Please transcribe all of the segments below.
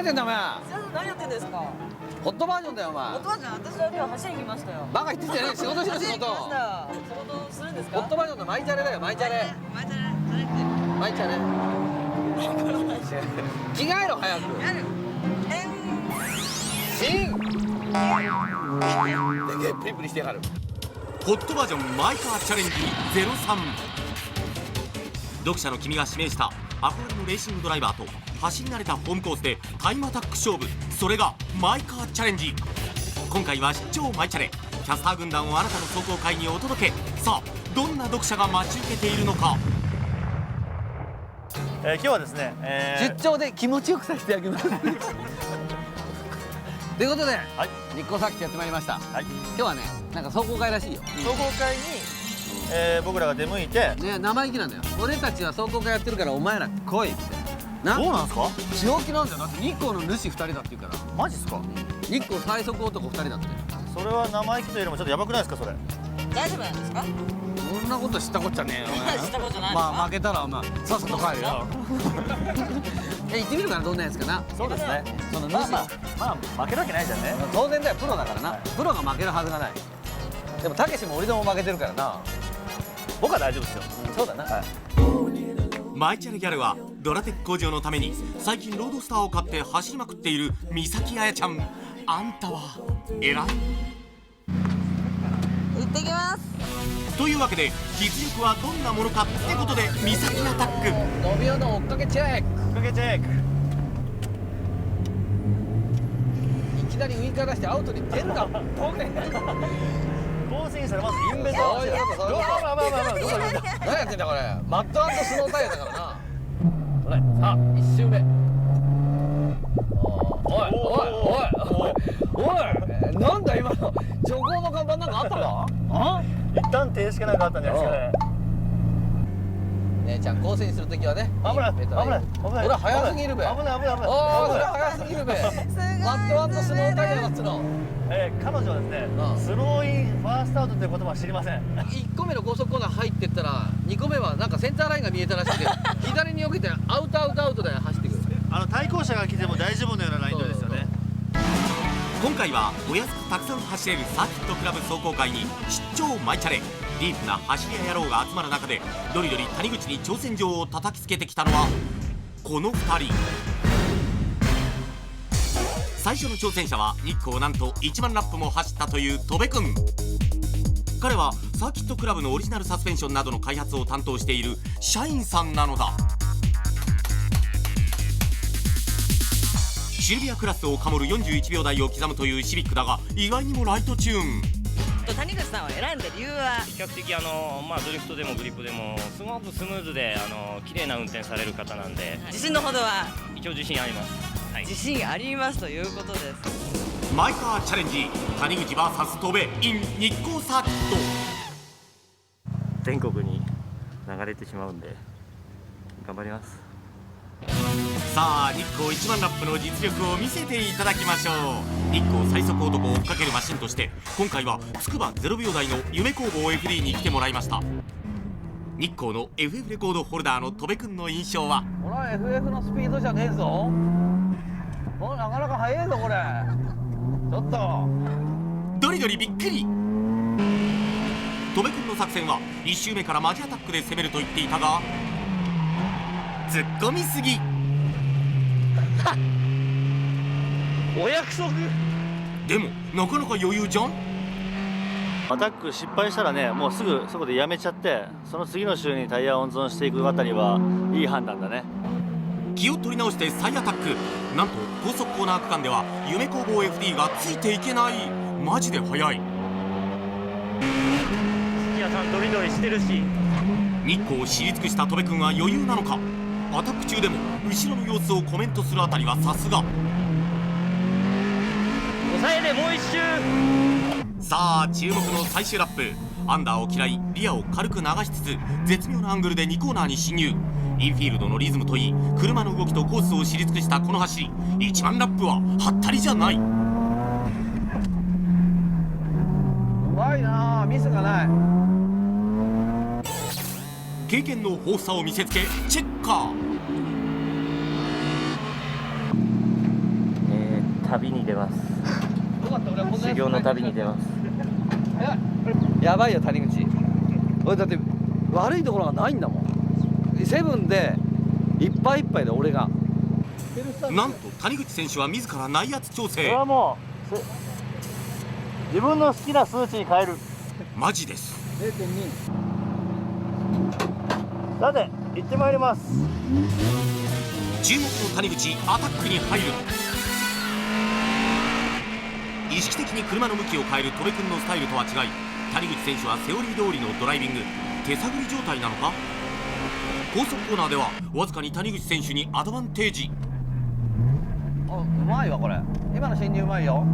てんだお前。何やってんですか。ホットバージョンだよお前。ホットバージョン、私は今走りに来ましたよ。バカ言ってんじゃねえ。仕事しろ仕事。仕事するんですか。ホットバージョンのマイチャレだよマイチャレ。マイチャレ。着替えろ早く。シン。でけえプリプリしてやがる。ホットバージョンマイカーチャレンジ03。読者の君が指名した憧れのレーシングドライバーと走り慣れたホームコースでタイムアタック勝負、それがマイカーチャレンジ。今回は出張マイチャレ、キャスター軍団をあなたの走行会にお届け。さあどんな読者が待ち受けているのか。今日はですね、出張で気持ちよくさせてあげます。ということで、はい、日光サーキットやってまいりました。はい、今日はね、なんか壮行会らしいよ。壮行会に、僕らが出向いて、ね、生意気なんだよ。俺たちは壮行会やってるからお前ら来いって。な、どうなんですか？強気なんだよ。だって日光の主2人だって言うから。マジっすか？日光最速男2人だって。それは生意気というよりもちょっとやばくないですかそれ？大丈夫なんですか。そんなこと知ったこっちゃねえよ。知ったことない。まあ負けたらお前さっさと帰るよ。行ってみるかな、どんなやつかな。そうですね。その主、まあ負けるわけないじゃんね。当然だよ、プロだからな。プロが負けるはずがない。でもたけしも俺でも負けてるからな。僕は大丈夫ですよ。そうだな。マイチャレギャルはドラテック工場のために最近ロードスターを買って走りまくっている三崎彩ちゃん。あんたは偉い。行ってきます。というわけで実力はどんなものかってことで三崎アタック。5秒の追っかけチェック。追っかけチェック。いきなりウインカー出してアウトに出るな。ボケ。更新したらまずインベント。そういうことそういうこと。まあどこ何やってんだこれ。マッド&スノータイヤだからな。ほら、さあ1周目。おいなんだ今の徐行の看板なんかあったか。あ？一旦停止かなんかあったんじゃないですかね。姉ちゃん構成するときはね。危ない危ない。ほら早すぎるべ。危ない。おお、それ早すぎるべ。マッド&スノータイヤだっつの。彼女はですね、スローインファーストアウトという言葉は知りません。1個目の高速コーナー入ってったら2個目はなんかセンターラインが見えたらしくて左に避けてアウトで走ってくる。対向車が来ても大丈夫なようなラインですよね。今回はお安くたくさん走れるサーキットクラブ壮行会に出張マイチャレ。ディープな走り屋野郎が集まる中でドリドリ谷口に挑戦状を叩きつけてきたのはこの2人。最初の挑戦者は日光なんと1万ラップも走ったという戸部君。彼はサーキットクラブのオリジナルサスペンションなどの開発を担当している社員さんなのだ。シルビアクラスをかもる41秒台を刻むというシビックだが意外にもライトチューン。谷口さんを選んだ理由は。比較的ドリフトでもグリップでもすごくスムーズで綺麗な運転される方なんで、自信のほどは。一応自信あります。はい、自信ありますということです。マイカーチャレンジ谷口 VS 戸部 in 日光サーキット。全国に流れてしまうんで頑張ります。さあ日光1万ラップの実力を見せていただきましょう。日光最速男を追っかけるマシンとして今回は筑波0秒台の夢工房 FD に来てもらいました。日光の FF レコードホルダーの戸部君の印象は。これは FF のスピードじゃねえぞ。これなかなか速いぞこれ。ちょっとドリドリびっくり。戸部君の作戦は1周目からマジアタックで攻めると言っていたが突っ込みすぎ。お約束。でもなかなか余裕じゃん。アタック失敗したらね、もうすぐそこでやめちゃってその次の週にタイヤを温存していくあたりはいい判断だね。気を取り直して再アタック。なんと高速コーナー区間では夢工房 FD がついていけない。マジで速い。土屋さんドリドリしてるし。日光を知り尽くした戸部君は余裕なのか。アタック中でも後ろの様子をコメントするあたりはさすが。抑えでもう一周。さあ注目の最終ラップ。アンダーを嫌いリアを軽く流しつつ絶妙なアングルで2コーナーに進入。インフィールドのリズムといい車の動きとコースを知り尽くしたこの走り。1万ラップははったりじゃない。うまいな、ミスがない。経験の豊富さを見せつけチェッカー。旅に出ます。よかった、俺はこんな修行の旅に出ます。やばいよ谷口。俺だって悪いところがないんだもん。セブンでいっぱいいっぱいで俺が。なんと谷口選手は自ら内圧調それ整。はもう自分の好きな数値に変える。マジです。さて行ってまいります。注目の谷口、アタックに入る。意識的に車の向きを変える戸部君のスタイルとは違い、谷口選手はセオリー通りのドライビング、手探り状態なのか。高速コーナーではわずかに谷口選手にアドバンテージ。うまいわこれ。今の進入うまいよ。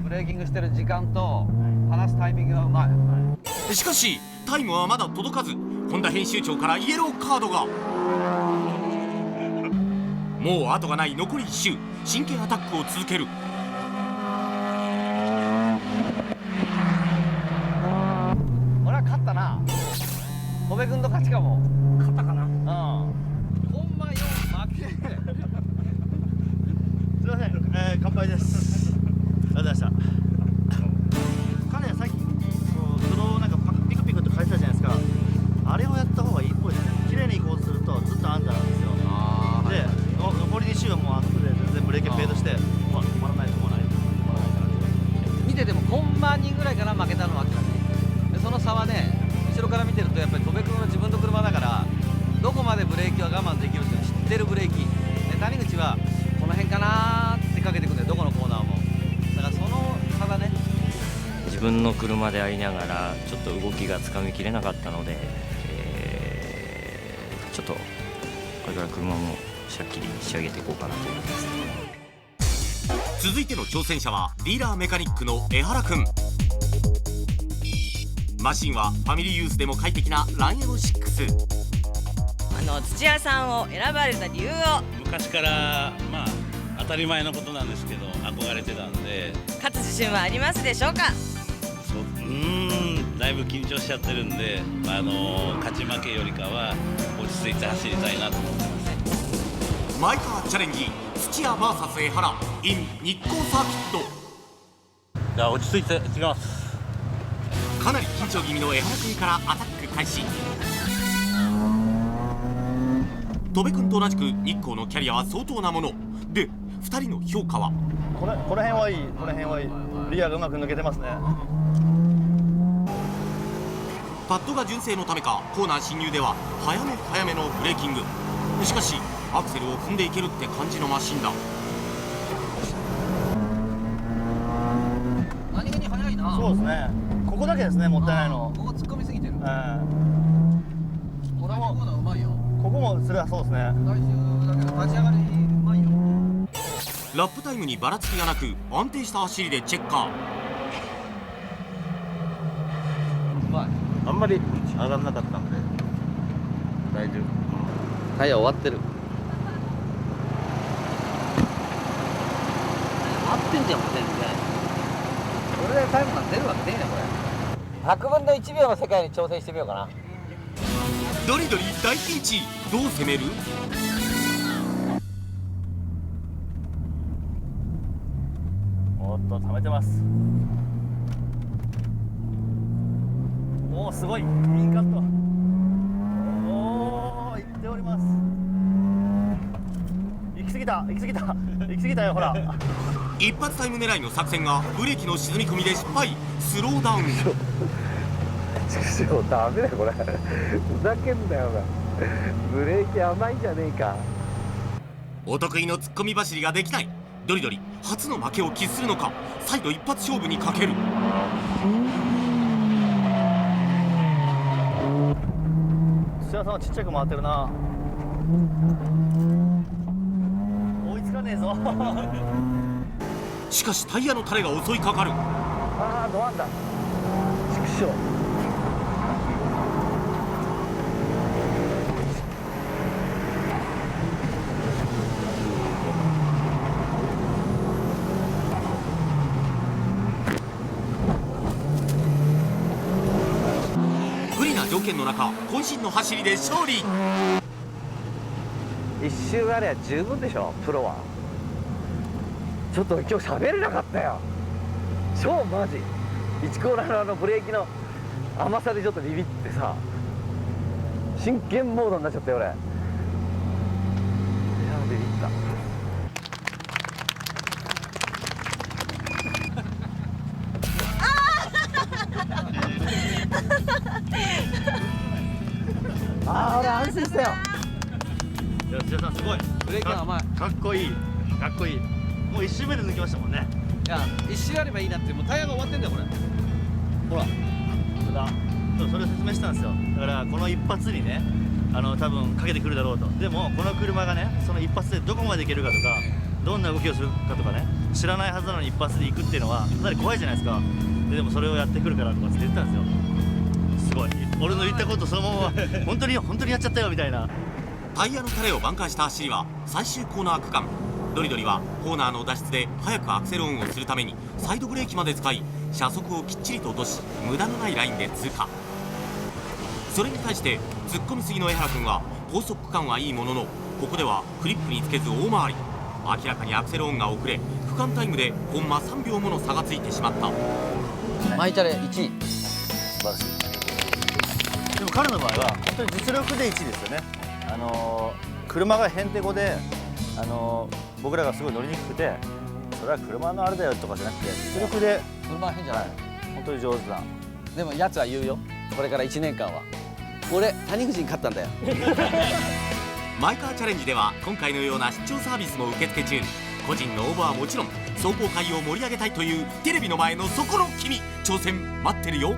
ブレーキングしてる時間と離すタイミングがうまい。しかしタイムはまだ届かず、本田編集長からイエローカードが。もう後がない残り1周、真剣アタックを続ける。俺は勝ったな。戸部君と勝ちかも。勝ったかな。うん。ほんまよ負け。すいません、乾杯です。ありがとうございました。彼はさっきそのなんかピクピクと書いてたじゃないですか。あれをやった方がいいっぽいですね。綺麗に行こうとするとずっとアンダーなんですよ。で、残り2周はもうアップで全然ブレーキフェードして、止まらない止まらない見ててもコンマ2ぐらいかな、負けたのは明らかに。でその差はね、後ろから見てるとやっぱり戸部君は自分の車だから、どこまでブレーキは我慢できるっていうのを知ってるブレーキで、谷口はこの辺かなーってかけてくんだよ、どこのコーナーも。だからその差だね。自分の車でありながらちょっと動きがつかみきれなかったので、ちょっとこれから車もしっきり仕上げていこうかなと思います。続いての挑戦者はディーラーメカニックの江原くん。マシンはファミリーユースでも快適なランエノ6。土屋さんを選ばれた理由を。昔から当たり前のことなんですけど憧れてたんで、勝つ自信はありますでしょうか。だいぶ緊張しちゃってるんで、勝ち負けよりかは落ち着いて走りたいなと思ってます。マイカーチャレンジ土屋 VS 江原 in 日光サーキット。じゃあ落ち着いていきます。かなり緊張気味の江原君からアタック開始。戸部君と同じく日光のキャリアは相当なもので、2人の評価は。この辺はいい、この辺はいい。リアがうまく抜けてますね。パッドが純正のためか、コーナー進入では早めのブレーキング。しかしアクセルを踏んでいけるって感じのマシンだ。何気に速いな。そうですね。ここだけですね、もったいないの。ここ突っ込みすぎてる。ここれもコーナーうまいよ。こもそれはそうですね。大丈だけど立ち上がりうまいよ。ラップタイムにばらつきがなく安定した走りでチェッカー。うまい。あんまり上がらなかったんで大丈夫。タイヤ終わってる。合ってんじゃんもう全然。これでタイムが出るわけねえねこれ。100分の1秒の世界に挑戦してみようかな。ドリドリ大ピンチ。どう攻める？おっと溜めてます。おおすごいインカット。おおいっております。行き過ぎた行き過ぎた行き過ぎたよほら。一発タイム狙いの作戦がブレーキの沈み込みで失敗。スローダウン。ダメだよこれ。ふざけんなよな。ブレーキ甘いんじゃねえか。お得意の突っ込み走りができない。ドリドリ初の負けを喫するのか、再度一発勝負にかける。土屋さんはちっちゃく回ってるな。追いつかねえぞ。しかしタイヤの垂れが襲いかかる。ああどうなんだ。畜生。不利な条件の中渾身の走りで勝利。一周あれば十分でしょプロは。ちょっと今日喋れなかったよ。超マジ1コーナーのブレーキの甘さでちょっとビビってさ、真剣モードになっちゃったよ俺。いやビビった。俺安心したよ。いや土屋さんすごいブレーキが甘い。かっこいいかっこいい。もう1周目で抜きましたもんね。いや1周あればいいなって、もうタイヤが終わってんだよこれ。ほらそうそれを説明したんですよ。だからこの一発にね多分かけてくるだろうと。でもこの車がねその一発でどこまで行けるかとかどんな動きをするかとかね知らないはずなのに一発で行くっていうのはかなり怖いじゃないですか。でもそれをやってくるからとかって言ったんですよ。すごい俺の言ったことそのまま本当にやっちゃったよみたいな。タイヤのタレを挽回した走りは最終コーナー区間。ドリドリはコーナーの脱出で早くアクセルオンをするためにサイドブレーキまで使い車速をきっちりと落とし無駄のないラインで通過。それに対して突っ込みすぎの江原君は高速区間はいいもののここではクリップにつけず大回り。明らかにアクセルオンが遅れ区間タイムでコンマ3秒もの差がついてしまった。マイチャレ1位。素晴らしい。でも彼の場合は本当に実力で1位ですよね。車がへんてこで僕らがすごい乗りにくくてそれは車のあれだよとかじゃなくて実力で車は変じゃない、本当に上手な。でもやつは言うよ、これから1年間は俺谷口に勝ったんだよ。マイカーチャレンジでは今回のような出張サービスも受付中。個人の応募はもちろん壮行会を盛り上げたいというテレビの前のそこの君、挑戦待ってるよ。